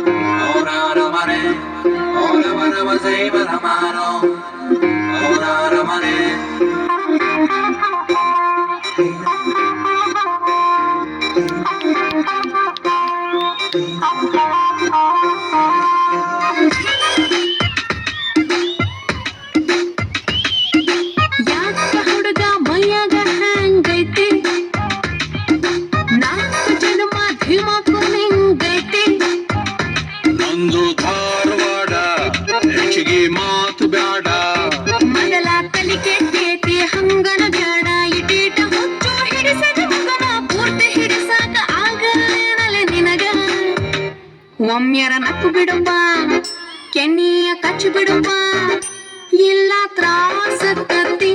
Ora mane, ora mane, sei per mano. Ora mane. ಯಾಕ ಹುಡುಗ ಮೈಯಾಗ ಹ್ಯಾಂಗೈತಿ ನಾಲ್ಕು ಜನ್ಮ ಧಿಮಾಕು ನಿಂಗೈತಿ ನಂದು ಧಾರವಾಡ ಹೆಚ್ಚಿಗೆ ಮಾತು ಬ್ಯಾಡ ಮೊದಲ ತಲಿ ಕೆಟ್ಟೈತಿ ಹಂಗನ ಬ್ಯಾಡ ಇಟೀಟ ಹುಚ್ಚು ಹಿಡಿಸದ ಮಗನ ಪೂರ್ತಿ ಹಿಡಿಸಾಕ ಆಗಲೇನಲೆ ನಿನಗ ಒಮ್ಮೆರ ನಕ್ಕು ಬಿಡುವ ಕೆನ್ನಿಯ ಕಚ್ಚು ಬಿಡುವ ಇಲ್ಲ ತ್ರಾಸ ಕತ್ತಿ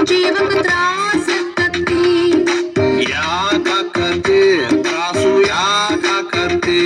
ಜೀವಕ್ಕೆ ತ್ರಾಸ ಕತ್ತಿ ಯಾಕತಿ ತ್ರಾಸು ಯಾಕತಿ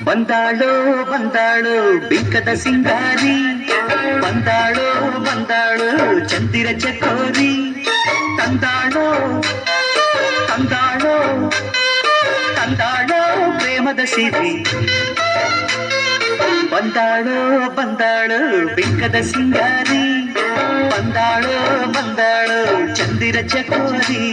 ಬಂದಾಳೋ ಬಂದಾಳೋ ಬಿಂಕದ ಸಿಂಗಾರಿ ಬಂದಾಳೋ ಬಂದಾಳೋ ಚಂದಿರ ಚಕೋರಿ ತಂದಾಳೋ ತಂದಾಳೋ ತಂದಾಳೋ ಪ್ರೇಮದ ಸಿರಿ ಬಂದಾಳೋ ಬಂದಾಳೋ ಬಿಂಕದ ಸಿಂಗಾರಿ ಬಂದಾಳೋ ಬಂದಾಳೋ ಚಂದಿರ ಚಕೋರಿ